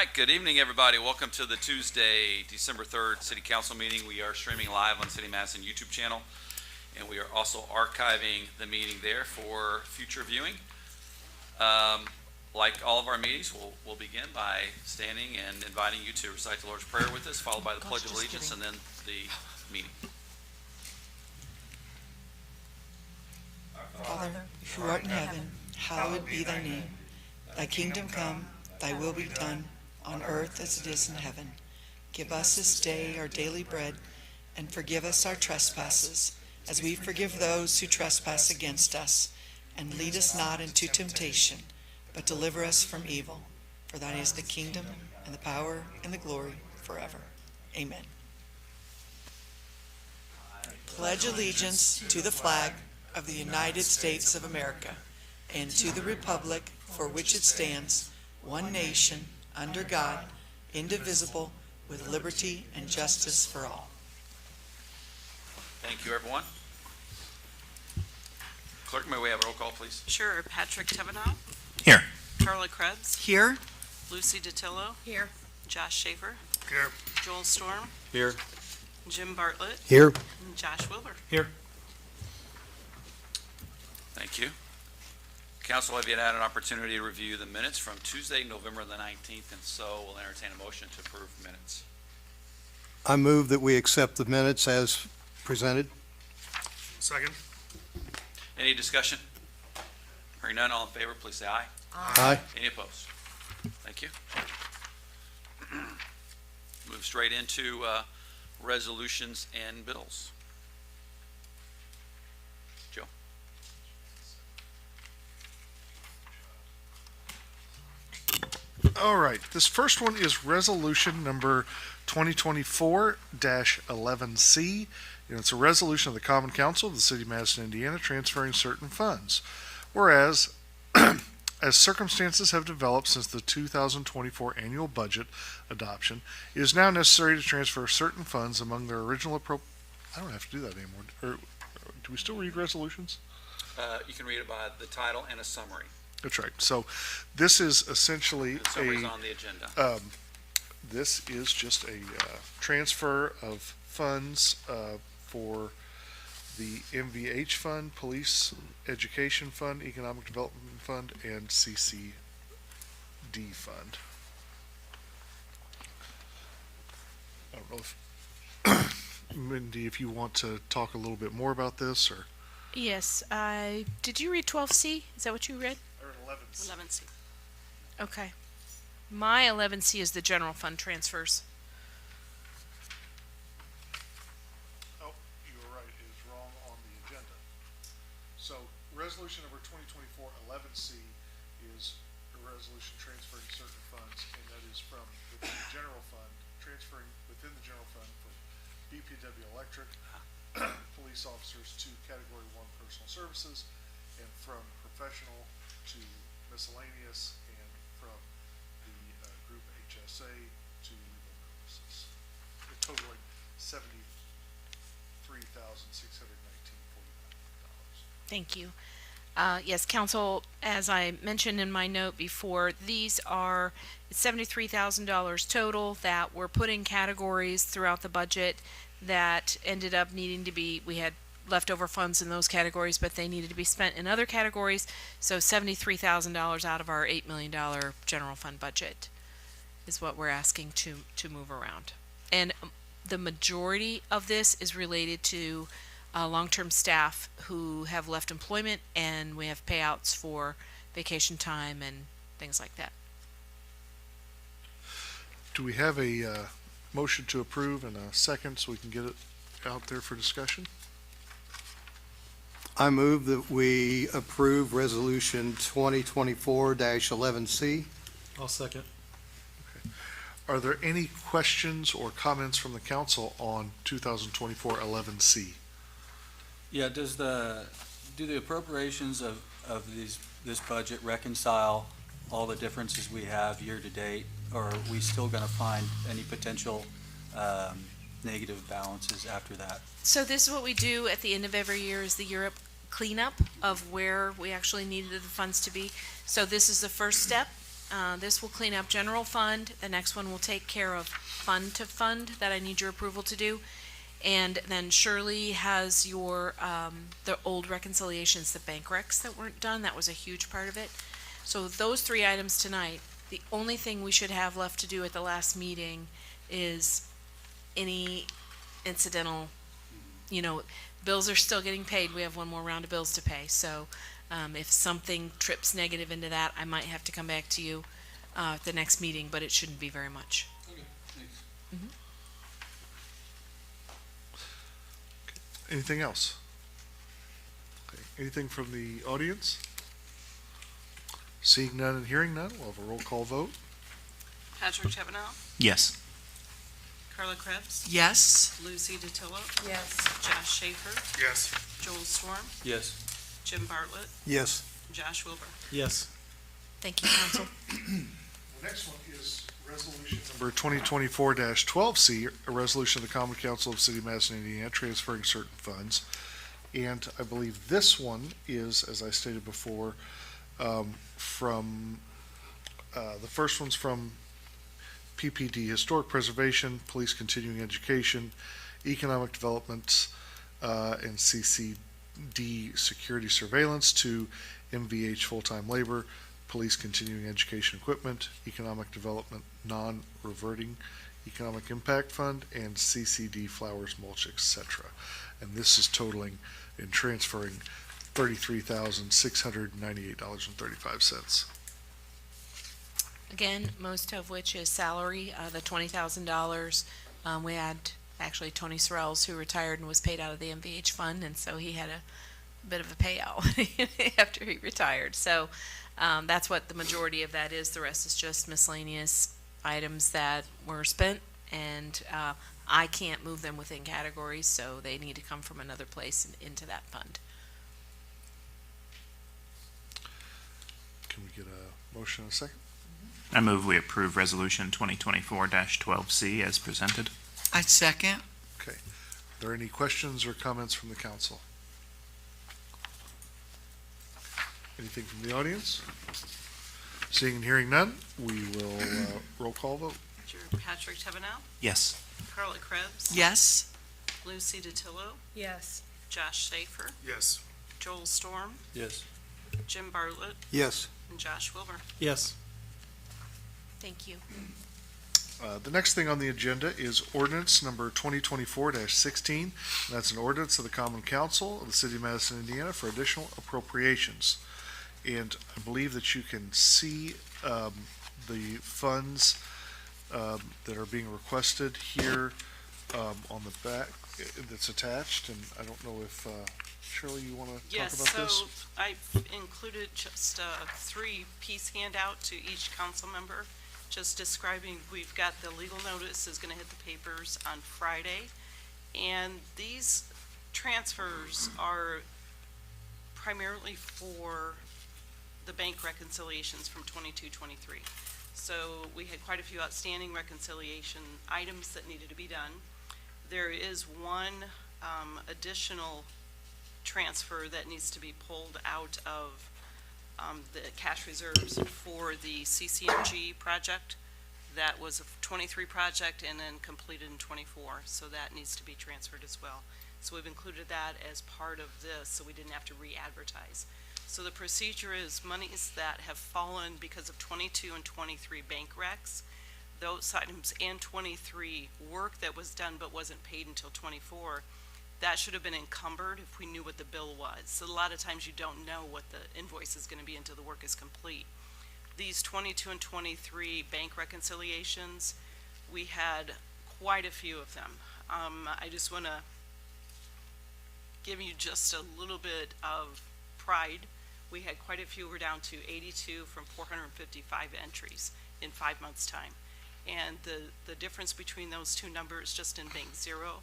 right, good evening, everybody. Welcome to the Tuesday, December 3rd City Council meeting. We are streaming live on City Madison YouTube channel, and we are also archiving the meeting there for future viewing. Like all of our meetings, we'll begin by standing and inviting you to recite the Lord's Prayer with us, followed by the Pledge of Allegiance, and then the meeting. Father, who art in heaven, hallowed be thy name. Thy kingdom come, thy will be done, on earth as it is in heaven. Give us this day our daily bread, and forgive us our trespasses, as we forgive those who trespass against us. And lead us not into temptation, but deliver us from evil. For thine is the kingdom, and the power, and the glory, forever. Amen. Pledge allegiance to the flag of the United States of America, and to the republic for which it stands, one nation, under God, indivisible, with liberty and justice for all. Thank you, everyone. Clerk, may we have a roll call, please? Sure. Patrick Tevenow. Here. Charlie Krebs. Here. Lucy DeTillo. Here. Josh Schaefer. Here. Joel Storm. Here. Jim Bartlett. Here. And Josh Wilbur. Here. Thank you. Council, have you had an opportunity to review the minutes from Tuesday, November the 19th, and so we'll entertain a motion to approve minutes. I move that we accept the minutes as presented. Second. Any discussion? Hearing none, all in favor, please say aye. Aye. Any opposed? Thank you. Move straight into resolutions and bills. Joe. All right. This first one is resolution number 2024-11C. And it's a resolution of the Common Council of the City of Madison, Indiana, transferring certain funds. Whereas, as circumstances have developed since the 2024 annual budget adoption, it is now necessary to transfer certain funds among their original I don't have to do that anymore. Or, do we still read resolutions? You can read it by the title and a summary. That's right. So this is essentially The summary's on the agenda. this is just a transfer of funds for the MVH Fund, Police Education Fund, Economic Development Fund, and CCD Fund. I don't know if, Mindy, if you want to talk a little bit more about this, or? Yes. Did you read 12C? Is that what you read? Or 11C. Okay. My 11C is the general fund transfers. Oh, you were right, it is wrong on the agenda. So, resolution number 2024-11C is a resolution transferring certain funds, and that is from within the general fund, transferring within the general fund from BPW Electric, police officers to Category 1 personal services, and from professional to miscellaneous, and from the group HSA to legal purposes. Totaling $73,619.49. Thank you. Yes, Council, as I mentioned in my note before, these are $73,000 total that were put in categories throughout the budget that ended up needing to be, we had leftover funds in those categories, but they needed to be spent in other categories. So $73,000 out of our $8 million general fund budget is what we're asking to move around. And the majority of this is related to long-term staff who have left employment, and we have payouts for vacation time and things like that. Do we have a motion to approve and a second so we can get it out there for discussion? I move that we approve resolution 2024-11C. I'll second. Are there any questions or comments from the council on 2024-11C? Yeah, do the appropriations of this budget reconcile all the differences we have year to date, or are we still going to find any potential negative balances after that? So this is what we do at the end of every year, is the year up cleanup of where we actually needed the funds to be. So this is the first step This will clean up general fund. The next one will take care of fund to fund that I need your approval to do. And then Shirley has your, the old reconciliations, the bank recs that weren't done. That was a huge part of it. So those three items tonight, the only thing we should have left to do at the last meeting is any incidental, bills are still getting paid. We have one more round of bills to pay. So if something trips negative into that, I might have to come back to you at the next meeting, but it shouldn't be very much. Okay, thanks. Anything else? Okay. Anything from the audience? Seeing none and hearing none, we'll have a roll call vote. Patrick Chevanow, Yes. Carla Krebs, Yes? Lucy DeTillo, Yes. Josh Schaefer, Yes. Joel Storm, Yes. Jim Bartlett, Yes. Josh Wilbur. Yes. Thank you, council. The next one is resolution number 2024-12C, a resolution of the Common Council of the City of Madison, Indiana, transferring certain funds. And I believe this one is, as I stated before, the first one's from PPD, Historic Preservation, Police Continuing Education, Economic Development, and CCD Security Surveillance, to MVH Full-Time Labor, Police Continuing Education Equipment, Economic Development Non-Reverting Economic Impact Fund, and CCD Flowers, Mulch, etc. And this is totaling and transferring $33,698.35. Again, most of which is salary, the $20,000. We had actually Tony Sorrells, who retired and was paid out of the MVH fund, and so he had a bit of a payout after he retired. So that's what the majority of that is. The rest is just miscellaneous items that were spent, and I can't move them within categories, so they need to come from another place and into that fund. Can we get a motion in a second? I move we approve Resolution 2024-12C as presented. I second. Okay. Are there any questions or comments from the council? Anything from the audience? Seeing and hearing none, we will roll call vote. Patrick Chevanow, Yes. Carla Krebs, Yes? Lucy DeTillo, Yes. Josh Schaefer, Yes. Joel Storm, Yes. Jim Bartlett, Yes. and Josh Wilbur. Yes. Thank you. The next thing on the agenda is ordinance number 2024-16. And that's an ordinance of the Common Council of the City of Madison, Indiana, for additional appropriations. And I believe that you can see the funds that are being requested here on the back that's attached. And I don't know if Shirley, you want to talk Yes, about this? so I've included just a three-piece handout to each council member, just describing, we've got the legal notice is gonna hit the papers on Friday, and these transfers are primarily for the bank reconciliations from 22-23. So we had quite a few outstanding reconciliation items that needed to be done. There is one additional transfer that needs to be pulled out of the cash reserves for the CCMG project. That was a 23 project and then completed in 24, so that needs to be transferred as well. So we've included that as part of this, so we didn't have to re-advertise. So the procedure is monies that have fallen because of 22 and 23 bank recs, those items, and 23 work that was done but wasn't paid until 24, that should have been encumbered if we knew what the bill was. So a lot of times you don't know what the invoice is going to be until the work is complete. These 22 and 23 bank reconciliations, we had quite a few of them. I just want to give you just a little bit of pride. We had quite a few. We're down to 82 from 455 entries in 5 months' time. And the difference between those two numbers, just in bank zero,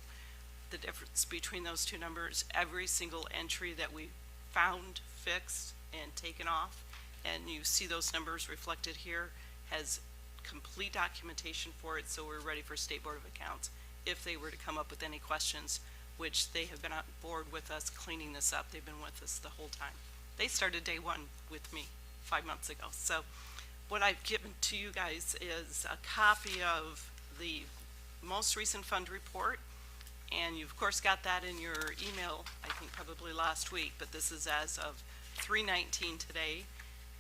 the difference between those two numbers, every single entry that we found, fixed, and taken off, and you see those numbers reflected here, has complete documentation for it, so we're ready for State Board of Accounts if they were to come up with any questions, which they have been on board with us cleaning this up. They've been with us the whole time. They started day one with me 5 months ago. So what I've given to you guys is a copy of the most recent fund report. And you, of course, got that in your email, I think probably last week, but this is as of 3/19 today.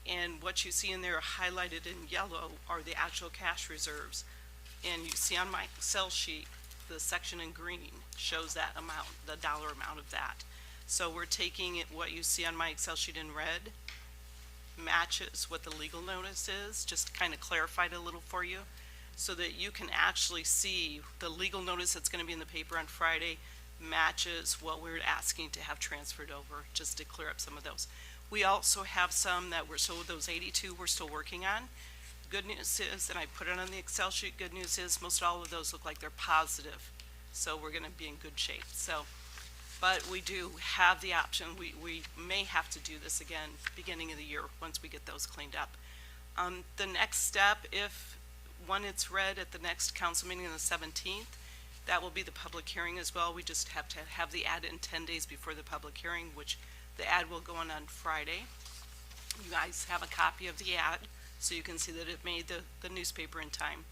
And what you see in there highlighted in yellow are the actual cash reserves. And you see on my Excel sheet, the section in green shows that amount, the dollar amount of that. So we're taking it, what you see on my Excel sheet in red matches what the legal notice is, just to kind of clarify it a little for you, so that you can actually see the legal notice that's going to be in the paper on Friday matches what we're asking to have transferred over, just to clear up some of those. We also have some that were, so those 82 we're still working on. Good news is, and I put it on the Excel sheet, good news is most all of those look like they're positive. So we're going to be in good shape. So, but we do have the option. We may have to do this again beginning of the year once we get those cleaned up. The next step, if when it's read at the next council meeting on the 17th, that will be the public hearing as well. We just have to have the ad in 10 days before the public hearing, which the ad will go on Friday. You guys have a copy of the ad, so you can see that it made the newspaper in time.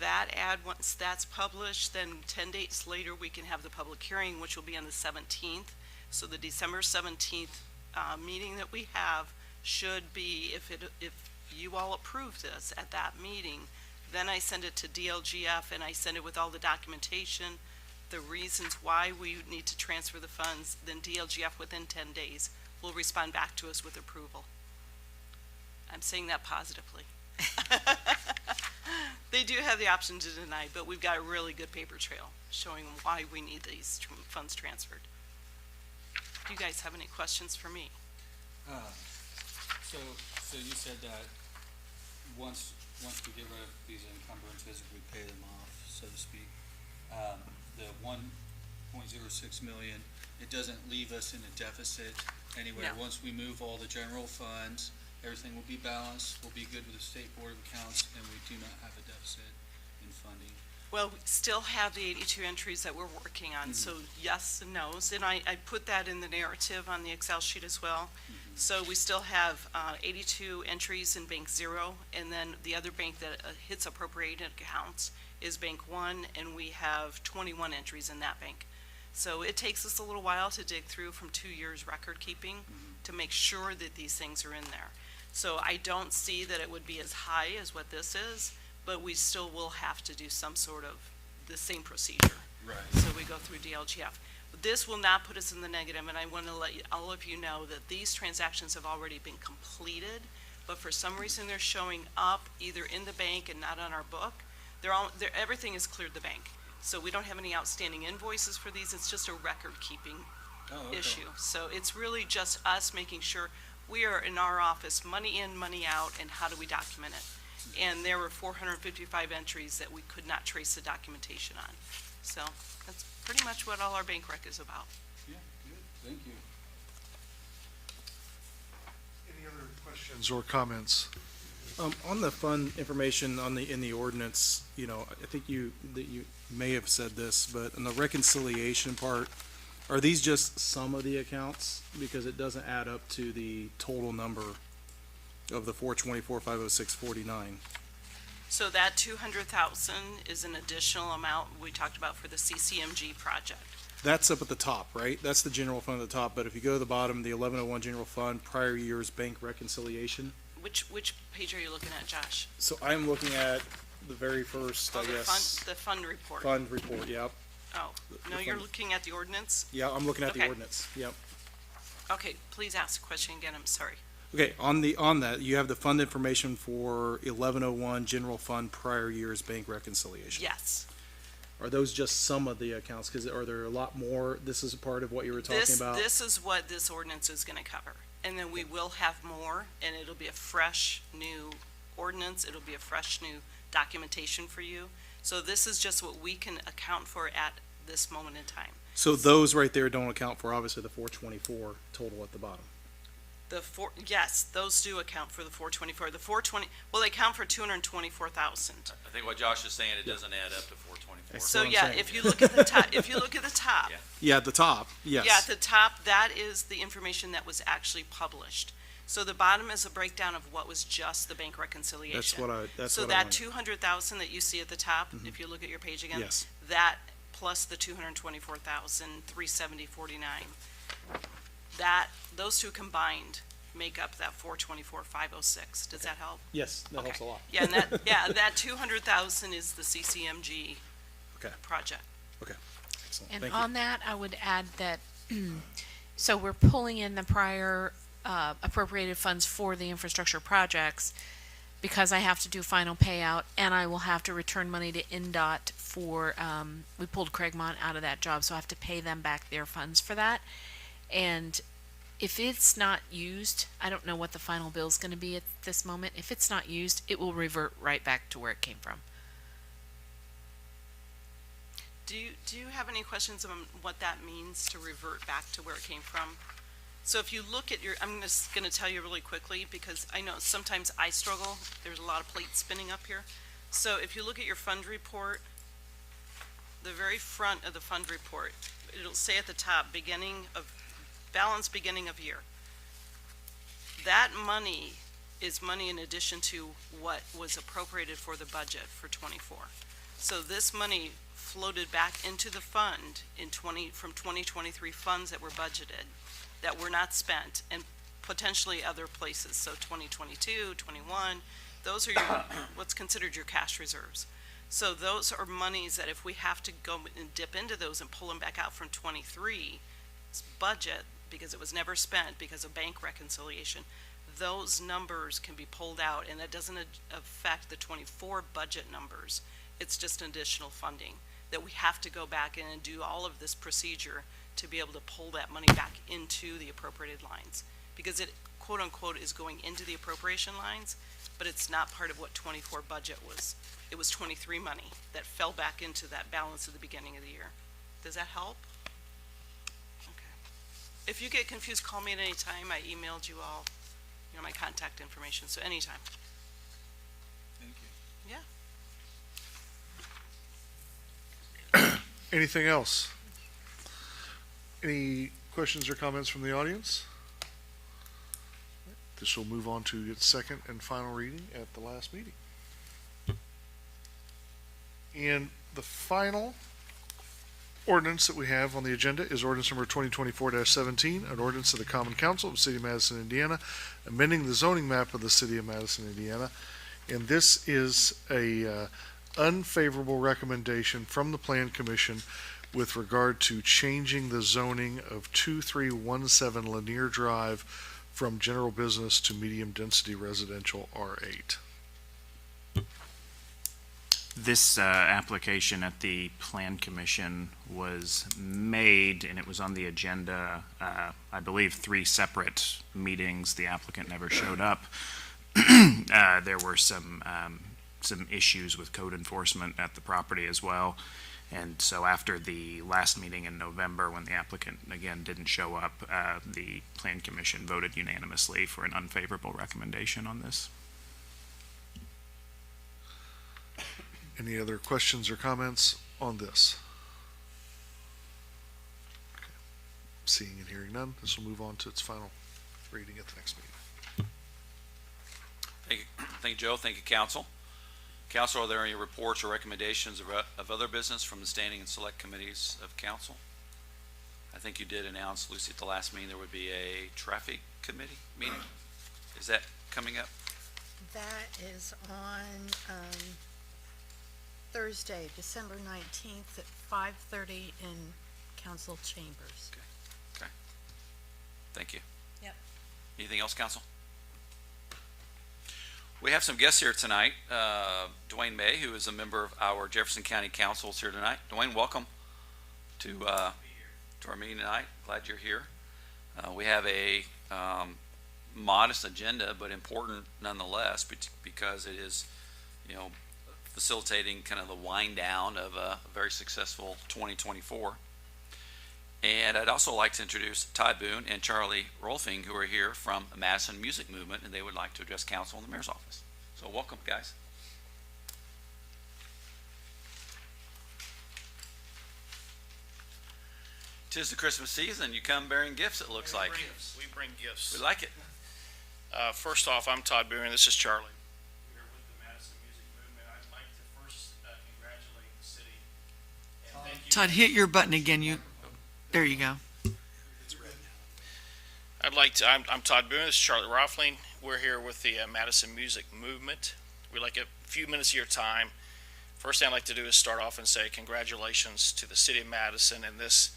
That ad, once that's published, then 10 days later, we can have the public hearing, which will be on the 17th. So the December 17th meeting that we have should be, if you all approve this at that meeting, then I send it to DLGF and I send it with all the documentation, the reasons why we need to transfer the funds. Then DLGF within 10 days will respond back to us with approval. I'm saying that positively. They do have the option to deny, but we've got a really good paper trail showing why we need these funds transferred. Do you guys have any questions for me? So you said that once we get rid of these encumbrances, we pay them off, so to speak, the 1.06 million, it doesn't leave us in a deficit anywhere. No. Once we move all the general funds, everything will be balanced, we'll be good with the State Board of Accounts, and we do not have a deficit in funding. Well, we still have the 82 entries that we're working on, so yes and no's. And I put that in the narrative on the Excel sheet as well. So we still have 82 entries in Bank 0, and then the other bank that hits appropriated accounts is Bank 1, and we have 21 entries in that bank. So it takes us a little while to dig through from 2 years record keeping to make sure that these things are in there. So I don't see that it would be as high as what this is, but we still will have to do some sort of the same procedure. Right. So we go through DLGF. This will not put us in the negative, and I want to let all of you know that these transactions have already been completed, but for some reason they're showing up either in the bank and not on our book. Everything is cleared the bank. So we don't have any outstanding invoices for these. It's just a record-keeping issue. So it's really just us making sure we are in our office, money in, money out, and how do we document it? And there were 455 entries that we could not trace the documentation on. So that's pretty much what all our bank rec is about. Yeah, good, thank you. Any other questions or comments? On the fund information in the ordinance, I think you may have said this, but in the reconciliation part, are these just some of the accounts? Because it doesn't add up to the total number of the 424,506.49. So that 200,000 is an additional amount we talked about for the CCMG project. That's up at the top, right? That's the general fund at the top, but if you go to the bottom, the 1101 general fund, prior year's bank reconciliation. Which page are you looking at, Josh? So I'm looking at the very first, I guess. The fund report. Fund report, yep. Oh, no, the you're fund. looking at the ordinance? Yeah, I'm looking at the Okay. ordinance, yep. Okay, please ask the question again, I'm sorry. Okay, on that, you have the fund information for 1101 general fund prior year's bank reconciliation. Yes. Are those just some of the accounts? Because are there a lot more? This is part of what you were talking about? This is what this ordinance is gonna cover. And then we will have more, and it'll be a fresh new ordinance, it'll be a fresh new documentation for you. So this is just what we can account for at this moment in time. So those right there don't account for, obviously, the 424 total at the bottom. Yes, those do account for the 424. The 420, well, they count for 224,000. I think what Josh is saying, it doesn't add up to 424. That's So what I'm yeah, saying. if you look at the top, if you look at the top, Yeah. Yeah, at the top, yes. yeah, at the top, that is the information that was actually published. So the bottom is a breakdown of what was just the bank reconciliation. I So that wanted. 200,000 that you see at the top, if you look at your page again, Yes. that plus the 224,370.49, that, those two combined make up that 424,506. Does that help? Yes, that helps a Okay. lot. Yeah, and that, yeah, that 200,000 is the CCMG Okay. project. Excellent. And Thank you. on that, I would add that, so we're pulling in the prior appropriated funds for the infrastructure projects because I have to do final payout and I will have to return money to NDOT for, we pulled Craigmont out of that job, so I have to pay them back their funds for that. And if it's not used, I don't know what the final bill's gonna be at this moment. If it's not used, it will revert right back to where it came from. Do you have any questions on what that means to revert back to where it came from? So if you look at your, I'm just gonna tell you really quickly because I know sometimes I struggle. There's a lot of plates spinning up here. So if you look at your fund report, the very front of the fund report, it'll say at the top, balance beginning of year. That money is money in addition to what was appropriated for the budget for '24. So this money floated back into the fund from 2023 funds that were budgeted, that were not spent, and potentially other places. So 2022, 21, those are your, what's considered your cash reserves. So those are monies that if we have to go and dip into those and pull them back out from 23 budget, because it was never spent because of bank reconciliation, those numbers can be pulled out, and that doesn't affect the 24 budget numbers. It's just additional funding that we have to go back in and do all of this procedure to be able to pull that money back into the appropriated lines, because it quote unquote is going into the appropriation lines, but it's not part of what 24 budget was. It was 23 money that fell back into that balance at the beginning of the year. Does that help? Okay. If you get confused, call me at any time. I emailed you all, my contact information, so anytime. Thank you. Yeah. Anything else? Any questions or comments from the audience? This will move on to its second and final reading at the last meeting. And the final ordinance that we have on the agenda is ordinance number 2024-17, an ordinance of the Common Council of the City of Madison, Indiana, amending the zoning map of the City of Madison, Indiana. And this is a unfavorable recommendation from the Plan Commission with regard to changing the zoning of 2317 Lanier Drive from general business to medium density residential R8. This application at the Plan Commission was made, and it was on the agenda, I believe, 3 separate meetings. The applicant never showed up. There were some issues with code enforcement at the property as well. And so after the last meeting in November, when the applicant, again, didn't show up, the Plan Commission voted unanimously for an unfavorable recommendation on this. Any other questions or comments on this? Okay. Seeing and hearing none, this will move on to its final reading at the next meeting. Thank you, Joe. Thank you, council. Council, are there any reports or recommendations of other business from the standing and select committees of council? I think you did announce, Lucy, at the last meeting, there would be a traffic committee meeting. Is that coming up? That is on Thursday, December 19th at 5:30 in council chambers. Thank you. Yep. Anything else, council? We have some guests here tonight. Dwayne May, who is a member of our Jefferson County Council, is here tonight. Dwayne, welcome to our meeting tonight. Glad you're here. We have a modest agenda, but important nonetheless, because it is, facilitating kind of the wind down of a very successful 2024. And I'd also like to introduce Todd Boone and Charlie Rolfing, who are here from Madison Music Movement, and they would like to address council in the mayor's office. So welcome, guys. Tis the Christmas season. You come bearing gifts, it looks like. We bring gifts. We like it. First off, I'm Todd Boone, this is Charlie. We're with the Madison Music Movement. I'd like to first congratulate the city and thank you. Todd, hit your button again. There you go. I'm Todd Boone, this is Charlie Roffling. We're here with the Madison Music Movement. We'd like a few minutes of your time. First thing I'd like to do is start off and say congratulations to the city of Madison and this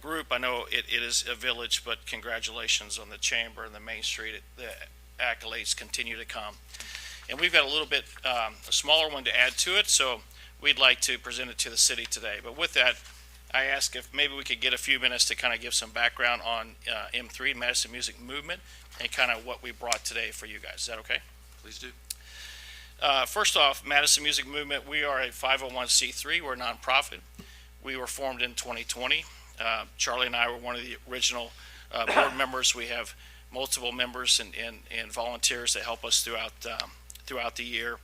group. I know it is a village, but congratulations on the chamber and the Main Street. The accolades continue to come. And we've got a little bit, a smaller one to add to it, so we'd like to present it to the city today. But with that, I ask if maybe we could get a few minutes to kind of give some background on M3, Madison Music Movement, and kind of what we brought today for you guys. Is that okay? Please do. First off, Madison Music Movement, we are a 501c3. We're a nonprofit. We were formed in 2020. Charlie and I were one of the original board members. We have multiple members and volunteers that help us throughout the year.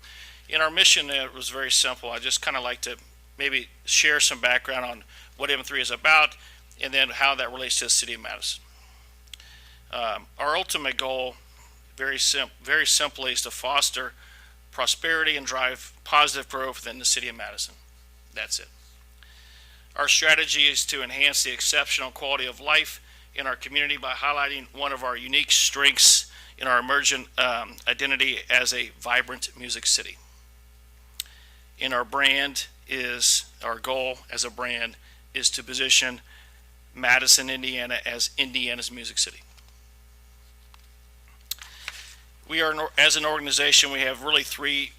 In our mission, it was very simple. I just kind of like to maybe share some background on what M3 is about and then how that relates to the city of Madison. Our ultimate goal, very simply, is to foster prosperity and drive positive growth within the city of Madison. That's it. Our strategy is to enhance the exceptional quality of life in our community by highlighting one of our unique strengths in our emergent identity as a vibrant music city. And our goal as a brand is to position Madison, Indiana as Indiana's music city. We are, as an organization, we have really three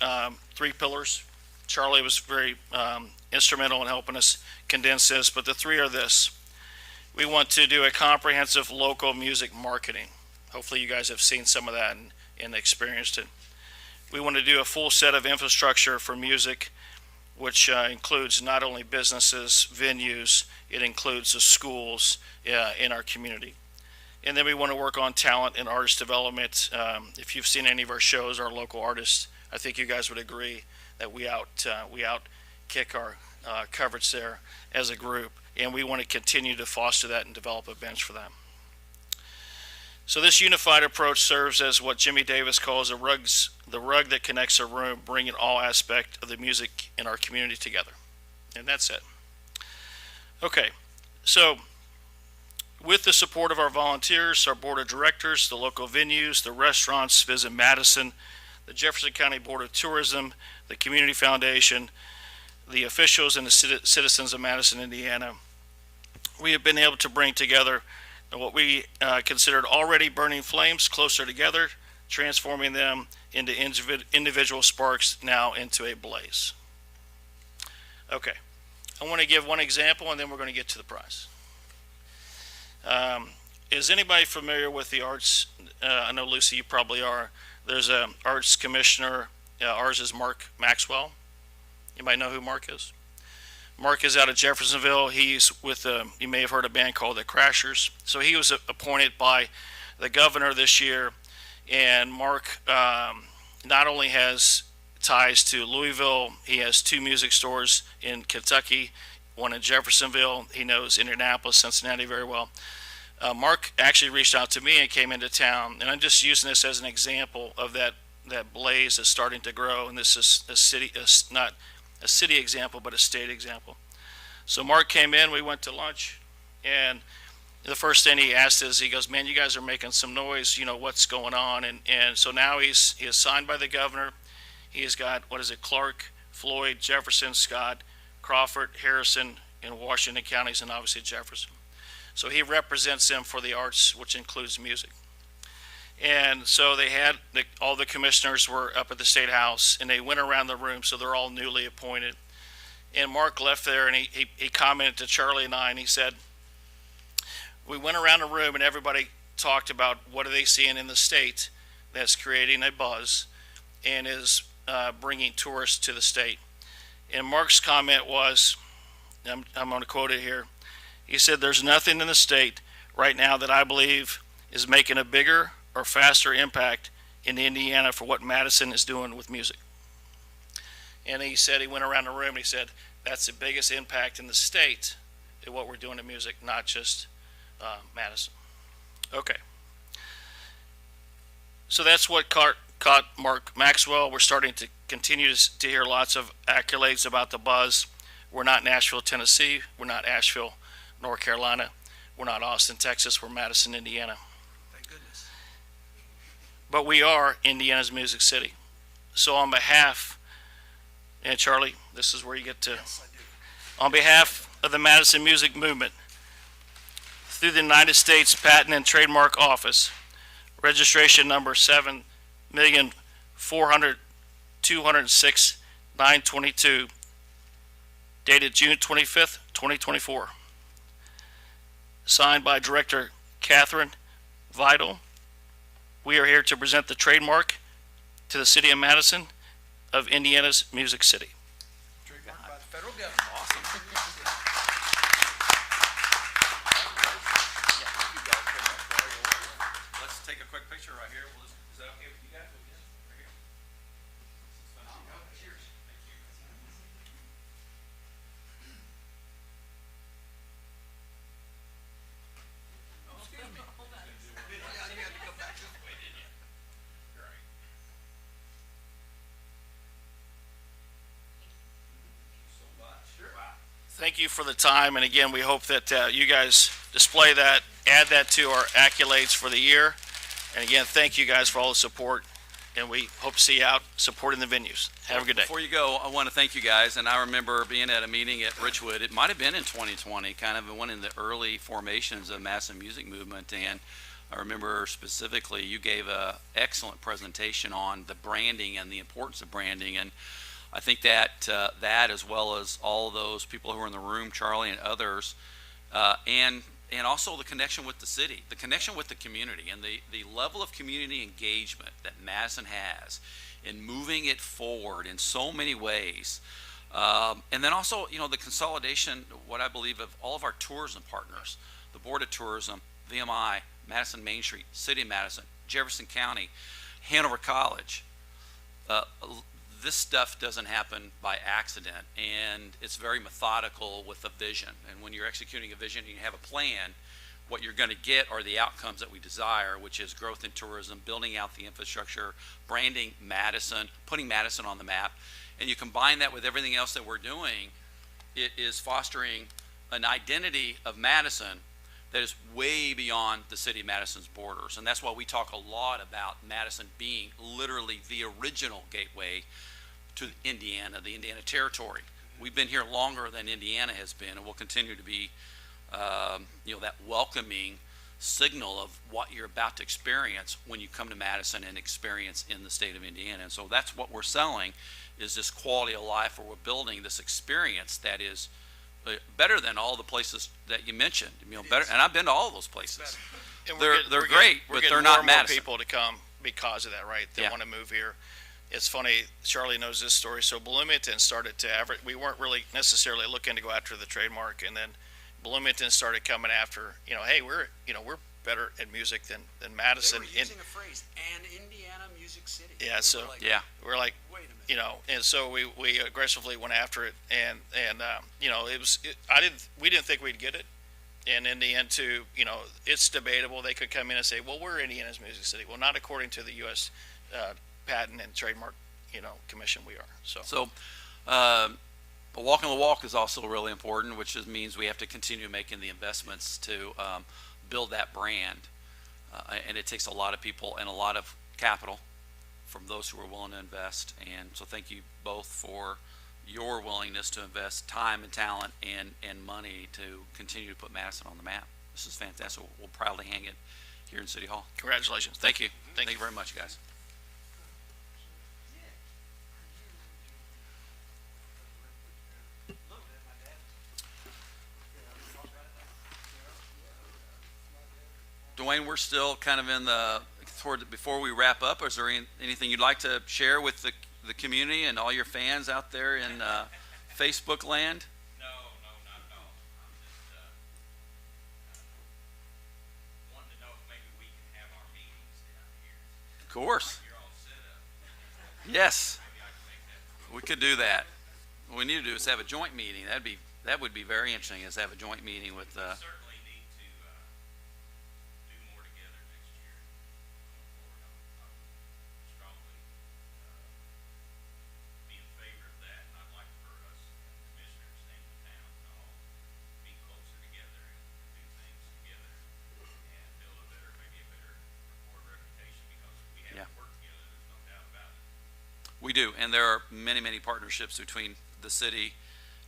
pillars. Charlie was very instrumental in helping us condense this, but the three are this. We want to do a comprehensive local music marketing. Hopefully you guys have seen some of that and experienced it. We want to do a full set of infrastructure for music, which includes not only businesses, venues, it includes the schools in our community. And then we want to work on talent and artist development. If you've seen any of our shows, our local artists, I think you guys would agree that we outkick our coverage there as a group, and we want to continue to foster that and develop a bench for them. So this unified approach serves as what Jimmy Davis calls the rug that connects a room, bringing all aspects of the music in our community together. And that's it. Okay, so with the support of our volunteers, our board of directors, the local venues, the restaurants, Visit Madison, the Jefferson County Board of Tourism, the Community Foundation, the officials and the citizens of Madison, Indiana, we have been able to bring together what we considered already burning flames closer together, transforming them into individual sparks now into a blaze. Okay, I want to give one example and then we're going to get to the prize. Is anybody familiar with the arts? I know, Lucy, you probably are. There's an arts commissioner. Ours is Mark Maxwell. Anybody know who Mark is? Mark is out of Jeffersonville. He's with, you may have heard a band called the Crashers. So he was appointed by the governor this year. And Mark not only has ties to Louisville, he has 2 music stores in Kentucky, one in Jeffersonville. He knows Indianapolis, Cincinnati very well. Mark actually reached out to me and came into town. And I'm just using this as an example of that blaze that's starting to grow. And this is a city, not a city example, but a state example. So Mark came in, we went to lunch, and the first thing he asked is, he goes, man, you guys are making some noise, you know, what's going on? And so now he is signed by the governor. He has got, Clark, Floyd, Jefferson, Scott, Crawford, Harrison, and Washington counties, and obviously Jefferson. So he represents them for the arts, which includes music. And so they had, all the commissioners were up at the State House, and they went around the room, so they're all newly appointed. And Mark left there, and he commented to Charlie and I, and he said, we went around the room, and everybody talked about what are they seeing in the state that's creating a buzz and is bringing tourists to the state. And Mark's comment was, I'm going to quote it here, He said, "There's nothing in the state right now that I believe is making a bigger or faster impact in Indiana for what Madison is doing with music." And he said, he went around the room and he said, "That's the biggest impact in the state in what we're doing to music, not just Madison." Okay. So that's what caught Mark Maxwell. We're starting to continue to hear lots of accolades about the buzz. We're not Nashville, Tennessee. We're not Asheville, North Carolina. We're not Austin, Texas. We're Madison, Indiana. Thank goodness. But we are Indiana's Music City. So on behalf, and Charlie, this is where you get to. Yes, I do. On behalf of the Madison Music Movement, through the United States Patent and Trademark Office, registration number 7,400,206,922, dated June 25th, 2024. Signed by Director Catherine Vidal. We are here to present the trademark to the City of Madison of Indiana's Music City. Trademarked by the federal government. Awesome. Let's take a quick picture right here. Is that okay with you guys? Right here. Cheers. Thank you. Thank you for the time, and again, we hope that you guys display that, add that to our accolades for the year. And again, thank you guys for all the support, and we hope to see you out supporting the venues. Have a good day. Before you go, I want to thank you guys, and I remember being at a meeting at Richwood. It might have been in 2020, kind of one in the early formations of Madison Music Movement, and I remember specifically you gave a excellent presentation on the branding and the importance of branding, and I think that that, as well as all those people who are in the room, Charlie and others, and also the connection with the city, the connection with the community, and the level of community engagement that Madison has in moving it forward in so many ways. And then also, the consolidation, what I believe, of all of our tourism partners, the Board of Tourism, VMI, Madison Main Street, City of Madison, Jefferson County, Hanover College. This stuff doesn't happen by accident, and it's very methodical with a vision. And when you're executing a vision and you have a plan, what you're going to get are the outcomes that we desire, which is growth in tourism, building out the infrastructure, branding Madison, putting Madison on the map. And you combine that with everything else that we're doing, it is fostering an identity of Madison that is way beyond the city of Madison's borders. And that's why we talk a lot about Madison being literally the original gateway to Indiana, the Indiana territory. We've been here longer than Indiana has been, and we'll continue to be, that welcoming signal of what you're about to experience when you come to Madison and experience in the state of Indiana. And so that's what we're selling, is this quality of life, where we're building this experience that is better than all the places that you mentioned. Better, and I've been to all those places. And They're great, but they're not Madison. People to come because of that, right? They want to move here. It's funny, Charlie knows this story. So Bloomington started to average. We weren't really necessarily looking to go after the trademark, and then Bloomington started coming after. Hey, we're better at music than Madison. They were using a phrase, an Indiana Music City. Yeah, so we're like, wait a minute. And so we aggressively went after it, and we didn't think we'd get it, and in the end, too, it's debatable. They could come in and say, well, we're Indiana's Music City. Well, not according to the U.S. Patent and Trademark, Commission. We are so. Walking the walk is also really important, which means we have to continue making the investments to build that brand, and it takes a lot of people and a lot of capital from those who are willing to invest. And so thank you both for your willingness to invest time and talent and money to continue to put Madison on the map. This is fantastic. We'll proudly hang it here in City Hall. Congratulations. Thank you. Thank you very much, guys. Dwayne, we're still kind of in before we wrap up. Is there anything you'd like to share with the community and all your fans out there in Facebook land? No, not at all. I'm just Of course. Yes. We could do that. What we need to do is have a joint meeting. That would be very interesting, is have a joint meeting with, Certainly need to do more together next year going forward. I would strongly be in favor of that, and I'd like for us commissioners and the town to all be closer together and do things together and build a better, maybe a better rapport reputation, because we have Yeah. to work together, there's no doubt about it. we do, and there are many, many partnerships between the city,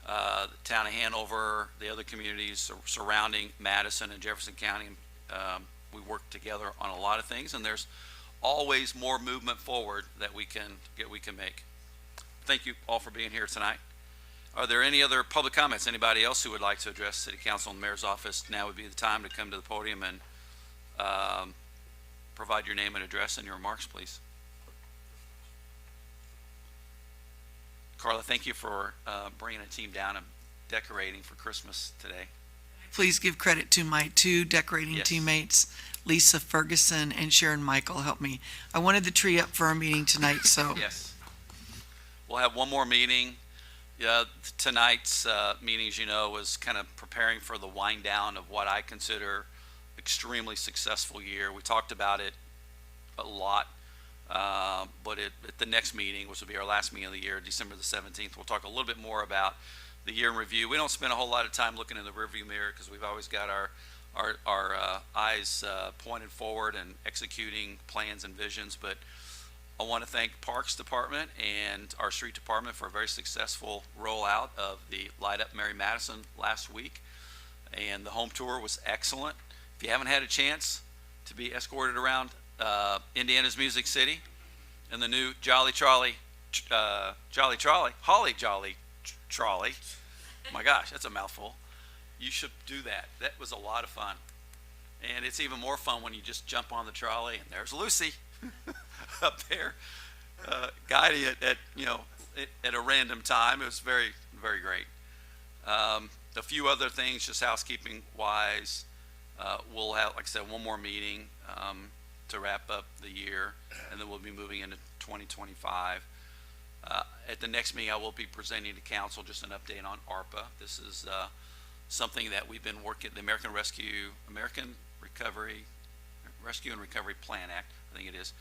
the town of Hanover, the other communities surrounding Madison and Jefferson County. We work together on a lot of things, and there's always more movement forward that we can make. Thank you all for being here tonight. Are there any other public comments? Anybody else who would like to address City Council and the Mayor's office? Now would be the time to come to the podium and provide your name and address and your remarks, please. Carla, thank you for bringing a team down and decorating for Christmas today. Please give credit to my two decorating Yes. teammates, Lisa Ferguson and Sharon Michael, helped me. I wanted the tree up for our meeting tonight, so. Yes. We'll have one more meeting. Tonight's meeting, as you know, was kind of preparing for the wind down of what I consider extremely successful year. We talked about it a lot, but at the next meeting, which will be our last meeting of the year, December the 17th, we'll talk a little bit more about the year in review. We don't spend a whole lot of time looking in the rearview mirror, because we've always got our eyes pointed forward and executing plans and visions. But I want to thank Parks Department and our Street Department for a very successful rollout of the Light Up Mary Madison last week, and the home tour was excellent. If you haven't had a chance to be escorted around Indiana's Music City and the new Holly Jolly Trolley, my gosh, that's a mouthful. You should do that. That was a lot of fun. And it's even more fun when you just jump on the trolley and there's Lucy up there guiding it at a random time. It was very, very great. A few other things, just housekeeping wise. We'll have, like I said, one more meeting to wrap up the year, and then we'll be moving into 2025. At the next meeting, I will be presenting to council just an update on ARPA. This is something that we've been working, the American Rescue and Recovery Plan Act, I think it is.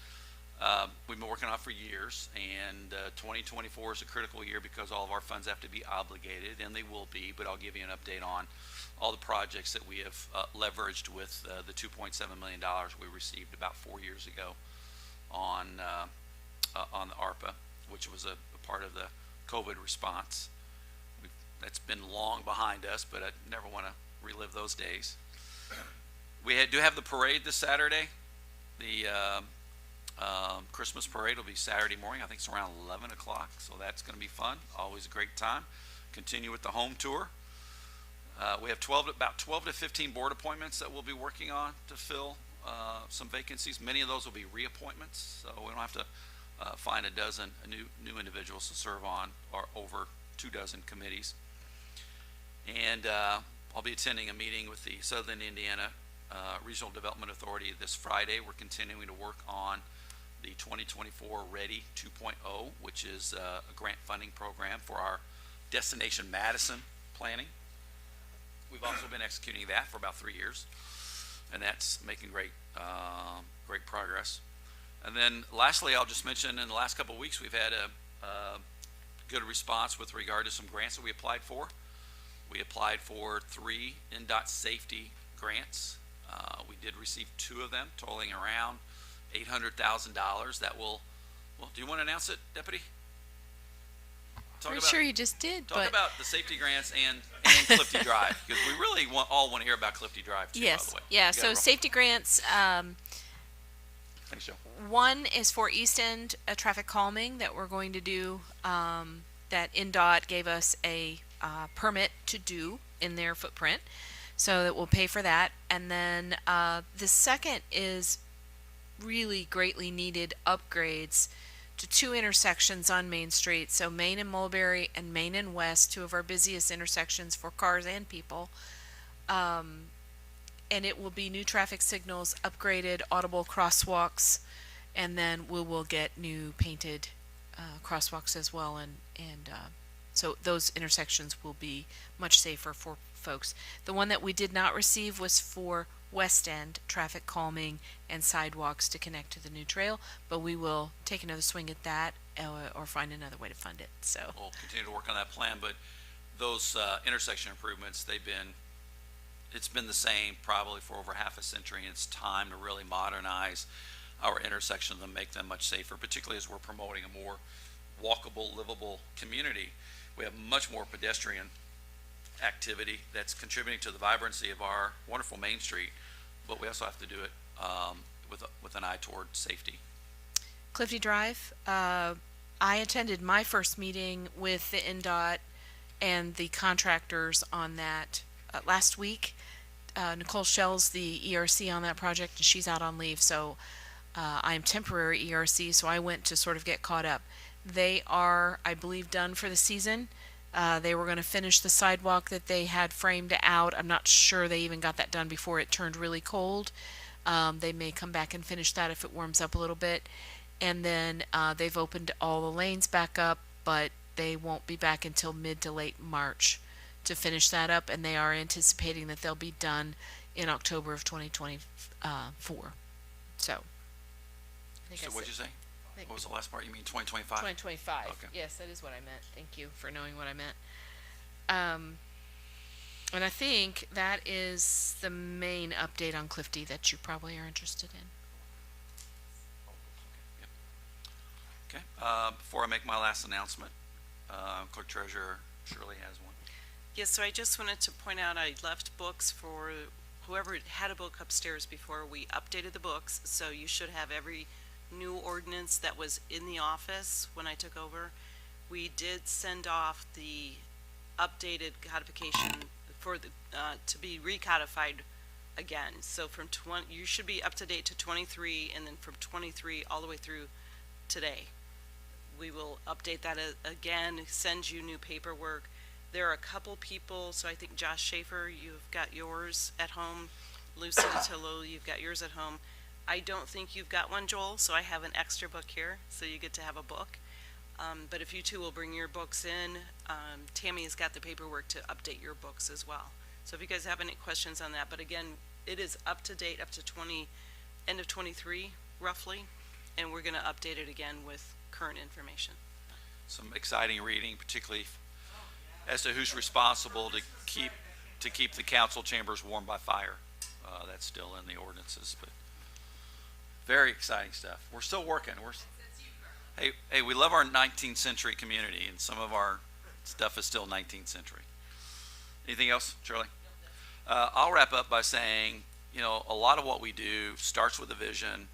We've been working on it for years, and 2024 is a critical year because all of our funds have to be obligated, and they will be, but I'll give you an update on all the projects that we have leveraged with the $2.7 million we received about 4 years ago on the ARPA, which was a part of the COVID response. That's been long behind us, but I never want to relive those days. We do have the parade this Saturday. The Christmas parade will be Saturday morning. I think it's around 11 o'clock, so that's going to be fun. Always a great time. Continue with the home tour. We have about 12 to 15 board appointments that we'll be working on to fill some vacancies. Many of those will be reappointments, so we don't have to find a dozen new individuals to serve on or over 2 dozen committees. And I'll be attending a meeting with the Southern Indiana Regional Development Authority this Friday. We're continuing to work on the 2024 Ready 2.0, which is a grant funding program for our Destination Madison planning. We've also been executing that for about 3 years, and that's making great progress. And then lastly, I'll just mention in the last couple of weeks, we've had a good response with regard to some grants that we applied for. We applied for 3 NDOT safety grants. We did receive 2 of them, totaling around $800,000. That will, well, do you want to announce it, Deputy? Pretty sure you just did, Talk but about the safety grants and Clifty Drive, because we really all want to hear about Clifty Drive too, by yes, the way. yeah. You gotta So roll. safety grants. Thanks, Joe. One is for East End traffic calming that we're going to do. That NDOT gave us a permit to do in their footprint, so that we'll pay for that. And then the second is really greatly needed upgrades to 2 intersections on Main Street. So Main and Mulberry and Main and West, 2 of our busiest intersections for cars and people. And it will be new traffic signals, upgraded audible crosswalks, And then we will get new painted crosswalks as well, and so those intersections will be much safer for folks. The one that we did not receive was for West End traffic calming and sidewalks to connect to the new trail, but we will take another swing at that or find another way to fund it. So We'll continue to work on that plan, but those intersection improvements, it's been the same probably for over half a century, and it's time to really modernize our intersections and make them much safer, particularly as we're promoting a more walkable, livable community. We have much more pedestrian activity that's contributing to the vibrancy of our wonderful Main Street, but we also have to do it with an eye toward safety. Clifty Drive, I attended my first meeting with the NDOT and the contractors on that last week. Nicole Shell's the ERC on that project, and she's out on leave, so I'm temporary ERC, so I went to sort of get caught up. They are, I believe, done for the season. They were going to finish the sidewalk that they had framed out. I'm not sure they even got that done before it turned really cold. They may come back and finish that if it warms up a little bit. And then they've opened all the lanes back up, but they won't be back until mid to late March to finish that up, and they are anticipating that they'll be done in October of 2024. So, I think So I what'd you said say? What was the last part? You mean 2025? 2025. Okay. Yes, that is what I meant. Thank you for knowing what I meant. And I think that is the main update on Clifty that you probably are interested in. Okay, before I make my last announcement, Clerk Treasurer Shirley has one. Yes, so I just wanted to point out I left books for whoever had a book upstairs before we updated the books, so you should have every new ordinance that was in the office when I took over. We did send off the updated codification for the to be recodified again. So from you should be up to date to 23, and then from 23 all the way through today. We will update that again, send you new paperwork. There are a couple people, so I think Josh Schaefer, you've got yours at home. Lucy DeTillo, you've got yours at home. I don't think you've got one, Joel, so I have an extra book here, so you get to have a book. But if you two will bring your books in, Tammy has got the paperwork to update your books as well. So if you guys have any questions on that, but again, it is up to date up to end of 23 roughly, and we're going to update it again with current information. Some exciting reading, particularly as to who's responsible to keep the council chambers warm by fire. That's still in the ordinances, but very exciting stuff. We're still working. Hey, we love our 19th century community, and some of our stuff is still 19th century. Anything else, Shirley? I'll wrap up by saying, a lot of what we do starts with a vision,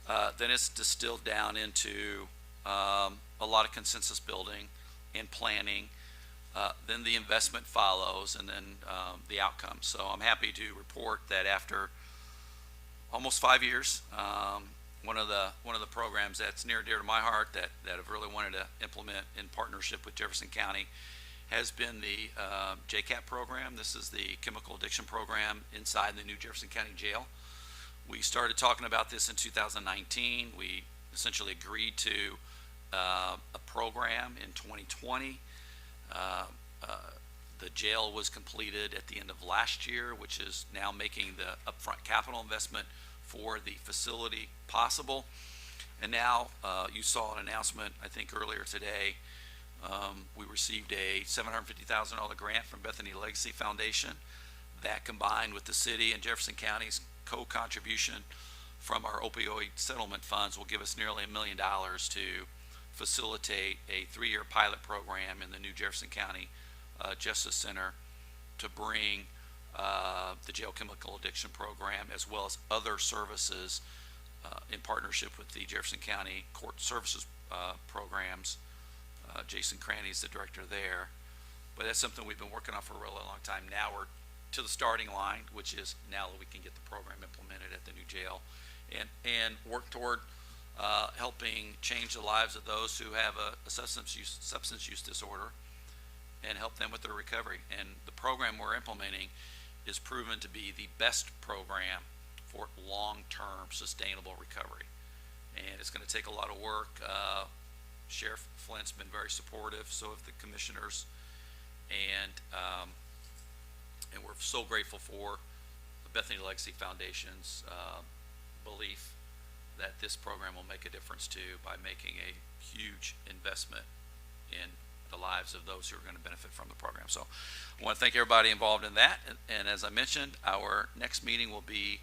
then it's distilled down into a lot of consensus building and planning. Then the investment follows, and then the outcome. So I'm happy to report that after almost 5 years, one of the programs that's near and dear to my heart that I've really wanted to implement in partnership with Jefferson County has been the JCAP program. This is the chemical addiction program inside the new Jefferson County Jail. We started talking about this in 2019. We essentially agreed to a program in 2020. The jail was completed at the end of last year, which is now making the upfront capital investment for the facility possible. And now you saw an announcement, I think earlier today, we received a $750,000 grant from Bethany Legacy Foundation. That, combined with the city and Jefferson County's co-contribution from our opioid settlement funds, will give us nearly $1 million to facilitate a 3-year pilot program in the new Jefferson County Justice Center to bring the jail chemical addiction program, as well as other services in partnership with the Jefferson County Court Services programs. Jason Cranny is the director there. But that's something we've been working on for a really long time. Now we're to the starting line, which is now that we can get the program implemented at the new jail and work toward helping change the lives of those who have a substance use disorder and help them with their recovery. And the program we're implementing is proven to be the best program for long-term sustainable recovery. and it's gonna take a lot of work. Sheriff Flint's been very supportive, so have the commissioners, and we're so grateful for the Bethany Legacy Foundation's belief that this program will make a difference too, by making a huge investment in the lives of those who are going to benefit from the program. So I want to thank everybody involved in that. And as I mentioned, our next meeting will be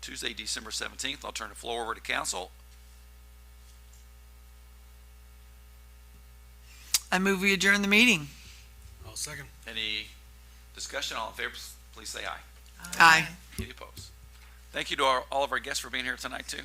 Tuesday, December 17th. I'll turn the floor over to council. I move we adjourn the meeting. I'll second. Any discussion? All in favor, please say aye. Aye. Any opposed? Thank you to all of our guests for being here tonight too.